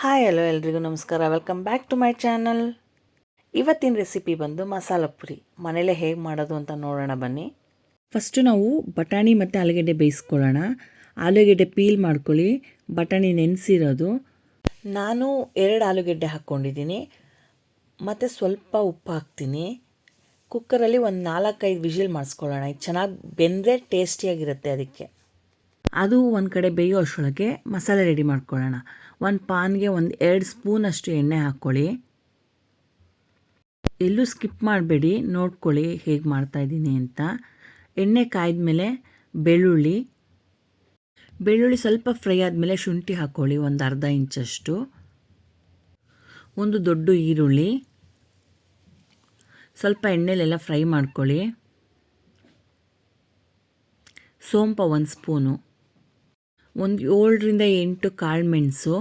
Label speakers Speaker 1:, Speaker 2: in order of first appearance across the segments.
Speaker 1: Hi hello ಎಲ್ರಿಗೂ ನಮಸ್ಕಾರ, welcome back to my channel. ಇವತ್ತಿನ ರೆಸಿಪಿ ಬಂದು ಮಸಾಲ ಪುರಿ. ಮನೇಲೇ ಹೇಗೆ ಮಾಡೋದು ಅಂತ ನೋಡೋಣ ಬನ್ನಿ. ಫಸ್ಟು ನಾವು ಬಟಾಣಿ ಮತ್ತು ಆಲೂಗೆಡ್ಡೆ ಬೇಯಿಸ್ಕೊಳ್ಳೋಣ. ಆಲೂಗೆಡ್ಡೆ ಪೀಲ್ ಮಾಡ್ಕೊಳ್ಳಿ, ಬಟಾಣಿ ನೆನೆಸಿರೋದು. ನಾನು 2 ಆಲೂಗೆಡ್ಡೆ ಹಾಕ್ಕೊಂಡಿದ್ದೀನಿ ಮತ್ತು ಸ್ವಲ್ಪ ಉಪ್ಪು ಹಾಕ್ತೀನಿ. ಕುಕ್ಕರಲ್ಲಿ ಒಂದು 4-5 ವಿಷಿಲ್ ಮಾಡಿಸ್ಕೊಳ್ಳೋಣ. ಇದು ಚೆನ್ನಾಗಿ ಬೆಂದರೆ ಟೇಸ್ಟಿಯಾಗಿರುತ್ತೆ. ಅದಕ್ಕೆ ಅದು ಒಂದು ಕಡೆ ಬೇಯೋ ಅಷ್ಟರೊಳಗೆ ಮಸಾಲೆ ರೆಡಿ ಮಾಡ್ಕೊಳ್ಳೋಣ. ಒಂದು ಪಾನ್ಗೆ 2 ಸ್ಪೂನಷ್ಟು ಎಣ್ಣೆ ಹಾಕ್ಕೊಳ್ಳಿ. ಎಲ್ಲೂ ಸ್ಕಿಪ್ ಮಾಡಬೇಡಿ, ನೋಡ್ಕೊಳ್ಳಿ ಹೇಗೆ ಮಾಡ್ತಾಯಿದ್ದೀನಿ ಅಂತ. ಎಣ್ಣೆ ಕಾಯ್ದ ಮೇಲೆ ಬೆಳ್ಳುಳ್ಳಿ ಸ್ವಲ್ಪ ಫ್ರೈ ಆದಮೇಲೆ ಶುಂಠಿ ಹಾಕ್ಕೊಳ್ಳಿ, ಒಂದು ಅರ್ಧ ಇಂಚಷ್ಟು. ಒಂದು ದೊಡ್ಡ ಈರುಳ್ಳಿ ಸ್ವಲ್ಪ ಎಣ್ಣೆಲೆಲ್ಲ ಫ್ರೈ ಮಾಡ್ಕೊಳ್ಳಿ. ಸೋಂಪು 1 ಸ್ಪೂನು, ಒಂದು 7-8 ಕಾಳು ಮೆಣಸು.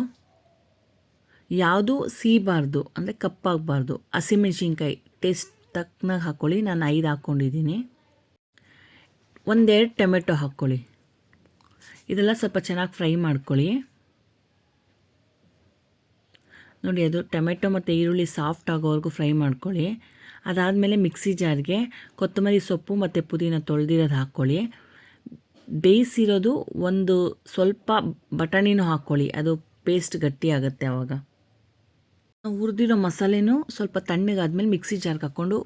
Speaker 1: ಯಾವುದು ಸೀಬಾರ್ದು, ಅಂದರೆ ಕಪ್ಪಾಗಬಾರ್ದು. ಹಸಿಮೆಣ್ಸಿನ್ಕಾಯಿ ಟೇಸ್ಟ್ ತಕ್ಕನಾಗಿ ಹಾಕ್ಕೊಳ್ಳಿ, ನಾನು 5 ಹಾಕ್ಕೊಂಡಿದ್ದೀನಿ. 1-2 ಟೊಮೆಟೊ ಹಾಕ್ಕೊಳ್ಳಿ. ಇದೆಲ್ಲ ಸ್ವಲ್ಪ ಚೆನ್ನಾಗಿ ಫ್ರೈ ಮಾಡ್ಕೊಳ್ಳಿ. ನೋಡಿ, ಅದು ಟೊಮೆಟೊ ಮತ್ತು ಈರುಳ್ಳಿ ಸಾಫ್ಟ್ ಆಗೋವರೆಗೂ ಫ್ರೈ ಮಾಡ್ಕೊಳ್ಳಿ. ಅದಾದಮೇಲೆ ಮಿಕ್ಸಿ ಜಾರ್ಗೆ ಕೊತ್ತಂಬರಿ ಸೊಪ್ಪು ಮತ್ತು ಪುದೀನ ತೊಳೆದಿರೋದು ಹಾಕ್ಕೊಳ್ಳಿ. ಬೇಯಿಸಿರೋದು ಒಂದು ಸ್ವಲ್ಪ ಬಟಾಣಿನೂ ಹಾಕ್ಕೊಳ್ಳಿ, ಅದು ಪೇಸ್ಟ್ ಗಟ್ಟಿ ಆಗುತ್ತೆ ಆವಾಗ. ಹುರಿದಿರೋ ಮಸಾಲೆನೂ ಸ್ವಲ್ಪ ತಣ್ಣಗಾದ್ಮೇಲೆ ಮಿಕ್ಸಿ ಜಾರ್ಗೆ ಹಾಕ್ಕೊಂಡು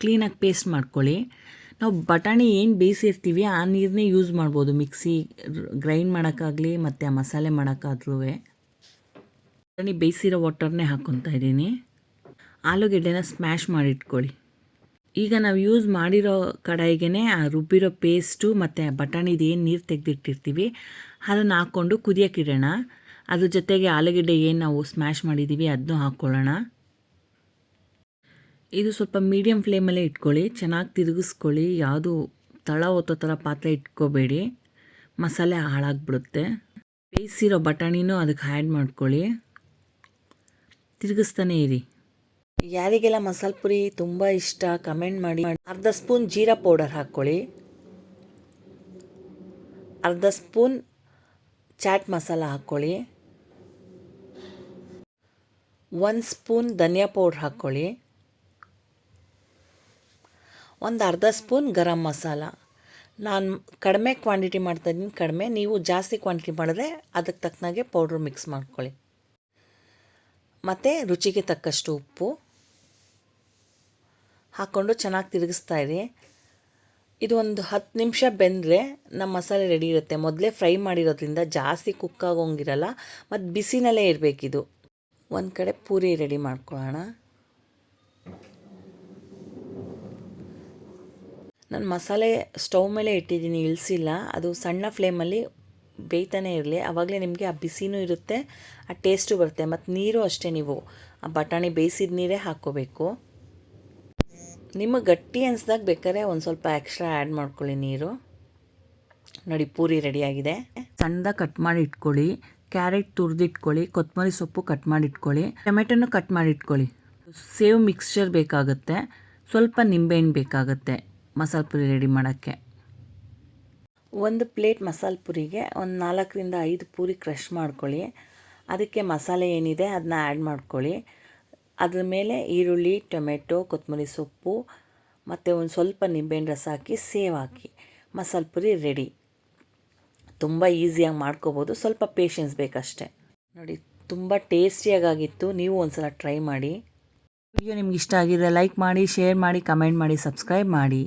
Speaker 1: ಕ್ಲೀನಾಗಿ ಪೇಸ್ಟ್ ಮಾಡ್ಕೊಳ್ಳಿ. ನಾವು ಬಟಾಣಿ ಏನು ಬೇಯಿಸಿರ್ತೀವಿ ಆ ನೀರನ್ನೇ ಯೂಸ್ ಮಾಡ್ಬೋದು, ಮಿಕ್ಸಿ ಗ್ರೈಂಡ್ ಮಾಡೋಕ್ಕಾಗಲಿ ಮತ್ತು ಆ ಮಸಾಲೆ ಮಾಡೋಕ್ಕಾದ್ರೂ. ಬಟಾಣಿ ಬೇಯಿಸಿರೋ ವಾಟರ್ನೇ ಹಾಕ್ಕೊತಾ ಇದ್ದೀನಿ. ಆಲೂಗೆಡ್ಡೆನ ಸ್ಮ್ಯಾಶ್ ಮಾಡಿಟ್ಕೊಳ್ಳಿ. ಈಗ ನಾವು ಯೂಸ್ ಮಾಡಿರೋ ಕಡಾಯಿಗೆ ಆ ರುಬ್ಬಿರೋ ಪೇಸ್ಟು ಮತ್ತು ಬಟಾಣಿದು ಏನು ನೀರು ತೆಗೆದಿಟ್ಟಿರ್ತೀವಿ ಅದನ್ನು ಹಾಕ್ಕೊಂಡು ಕುದಿಯೋಕ್ಕಿಡೋಣ. ಅದ್ರ ಜೊತೆಗೆ ಆಲೂಗೆಡ್ಡೆ ಏನು ನಾವು ಸ್ಮ್ಯಾಶ್ ಮಾಡಿದ್ದೀವಿ ಅದನ್ನೂ ಹಾಕ್ಕೊಳ್ಳೋಣ. ಇದು ಸ್ವಲ್ಪ ಮೀಡಿಯಮ್ ಫ್ಲೇಮಲ್ಲೇ ಇಟ್ಕೊಳ್ಳಿ, ಚೆನ್ನಾಗಿ ತಿರುಗಿಸ್ಕೊಳ್ಳಿ. ಯಾವುದು ತಳ ಹೊತ್ತೋ ಥರ ಪಾತ್ರೆ ಇಟ್ಕೋಬೇಡಿ, ಮಸಾಲೆ ಹಾಳಾಗ್ಬಿಡುತ್ತೆ. ಬೇಯಿಸಿರೋ ಬಟಾಣಿನೂ ಅದಕ್ಕೆ ಆ್ಯಡ್ ಮಾಡ್ಕೊಳ್ಳಿ, ತಿರುಗಿಸ್ತಾನೆ ಇರಿ. ಯಾರಿಗೆಲ್ಲ ಮಸಾಲೆ ಪುರಿ ತುಂಬ ಇಷ್ಟ ಕಮೆಂಟ್ ಮಾಡಿ. ಅರ್ಧ ಸ್ಪೂನ್ ಜೀರಾ ಪೌಡರ್ ಹಾಕ್ಕೊಳ್ಳಿ, ಅರ್ಧ ಸ್ಪೂನ್ ಚಾಟ್ ಮಸಾಲ ಹಾಕ್ಕೊಳ್ಳಿ, 1 ಸ್ಪೂನ್ ಧನಿಯಾ ಪೌಡ್ರ್ ಹಾಕ್ಕೊಳ್ಳಿ, ಒಂದು ಅರ್ಧ ಸ್ಪೂನ್ ಗರಂ ಮಸಾಲ. ನಾನು ಕಡಿಮೆ ಕ್ವಾಂಟಿಟಿ ಮಾಡ್ತಾಯಿದ್ದೀನಿ, ಕಡಿಮೆ. ನೀವು ಜಾಸ್ತಿ ಕ್ವಾಂಟಿಟಿ ಮಾಡಿದ್ರೆ ಅದಕ್ಕೆ ತಕ್ಕನಾಗೆ ಪೌಡ್ರ್ ಮಿಕ್ಸ್ ಮಾಡ್ಕೊಳ್ಳಿ. ಮತ್ತು ರುಚಿಗೆ ತಕ್ಕಷ್ಟು ಉಪ್ಪು ಹಾಕ್ಕೊಂಡು ಚೆನ್ನಾಗಿ ತಿರುಗಿಸ್ತಾ ಇರಿ. ಇದು ಒಂದು 10 ನಿಮಿಷ ಬೆಂದರೆ ನಮ್ಮ ಮಸಾಲೆ ರೆಡಿ ಇರುತ್ತೆ. ಮೊದಲೇ ಫ್ರೈ ಮಾಡಿರೋದ್ರಿಂದ ಜಾಸ್ತಿ ಕುಕ್ ಆಗೋಂಗಿರಲ್ಲ ಮತ್ತು ಬಿಸಿನಲ್ಲೇ ಇರಬೇಕಿದು. ಒಂದು ಕಡೆ ಪೂರಿ ರೆಡಿ ಮಾಡ್ಕೊಳ್ಳೋಣ. ನಾನು ಮಸಾಲೆ ಸ್ಟವ್ ಮೇಲೆ ಇಟ್ಟಿದ್ದೀನಿ, ಇಳಿಸಿಲ್ಲ. ಅದು ಸಣ್ಣ ಫ್ಲೇಮಲ್ಲಿ ಬೇಯ್ತಾನೆ ಇರಲಿ, ಆವಾಗಲೇ ನಿಮಗೆ ಆ ಬಿಸಿನೂ ಇರುತ್ತೆ, ಆ ಟೇಸ್ಟು ಬರುತ್ತೆ. ಮತ್ತು ನೀರು ಅಷ್ಟೇ, ನೀವು ಆ ಬಟಾಣಿ ಬೇಯಿಸಿದ ನೀರೇ ಹಾಕ್ಕೋಬೇಕು. ನಿಮಗೆ ಗಟ್ಟಿ ಅನಿಸ್ದಾಗ ಬೇಕಾದ್ರೆ ಒಂದು ಸ್ವಲ್ಪ ಎಕ್ಸ್ಟ್ರಾ ಆ್ಯಡ್ ಮಾಡ್ಕೊಳ್ಳಿ ನೀರು. ನೋಡಿ, ಪೂರಿ ರೆಡಿಯಾಗಿದೆ. ಸಣ್ಣದಾಗಿ ಕಟ್ ಮಾಡಿ ಇಟ್ಕೊಳ್ಳಿ, ಕ್ಯಾರೆಟ್ ತುರಿದಿಟ್ಕೊಳ್ಳಿ, ಕೊತ್ತಂಬರಿ ಸೊಪ್ಪು ಕಟ್ ಮಾಡಿ ಇಟ್ಕೊಳ್ಳಿ, ಟೊಮೆಟೊನು ಕಟ್ ಮಾಡಿ ಇಟ್ಕೊಳ್ಳಿ. ಸೇವ್ ಮಿಕ್ಸ್ಚರ್ ಬೇಕಾಗುತ್ತೆ, ಸ್ವಲ್ಪ ನಿಂಬೆಹಣ್ಣು ಬೇಕಾಗುತ್ತೆ ಮಸಾಲೆ ಪುರಿ ರೆಡಿ ಮಾಡೋಕ್ಕೆ. ಒಂದು ಪ್ಲೇಟ್ ಮಸಾಲೆ ಪುರಿಗೆ ಒಂದು 4-5 ಪೂರಿ ಕ್ರಷ್ ಮಾಡ್ಕೊಳ್ಳಿ. ಅದಕ್ಕೆ ಮಸಾಲೆ ಏನಿದೆ ಅದನ್ನ ಆ್ಯಡ್ ಮಾಡ್ಕೊಳ್ಳಿ. ಅದ್ರ ಮೇಲೆ ಈರುಳ್ಳಿ, ಟೊಮೆಟೊ, ಕೊತ್ತಂಬರಿ ಸೊಪ್ಪು ಮತ್ತು ಒಂದು ಸ್ವಲ್ಪ ನಿಂಬೆಹಣ್ಣು ರಸ ಹಾಕಿ ಸೇವ್ ಹಾಕಿ ಮಸಾಲೆ ಪುರಿ ರೆಡಿ. ತುಂಬ ಈಸಿಯಾಗಿ ಮಾಡ್ಕೋಬೋದು, ಸ್ವಲ್ಪ ಪೇಷನ್ಸ್ ಬೇಕಷ್ಟೆ. ನೋಡಿ, ತುಂಬ ಟೇಸ್ಟಿಯಾಗಿತ್ತು. ನೀವು ಒಂದು ಸಲ ಟ್ರೈ ಮಾಡಿ. ವಿಡಿಯೋ ನಿಮ್ಗೆ ಇಷ್ಟ ಆಗಿದ್ರೆ ಲೈಕ್ ಮಾಡಿ, ಶೇರ್ ಮಾಡಿ, ಕಮೆಂಟ್ ಮಾಡಿ, ಸಬ್ಸ್ಕ್ರೈಬ್ ಮಾಡಿ.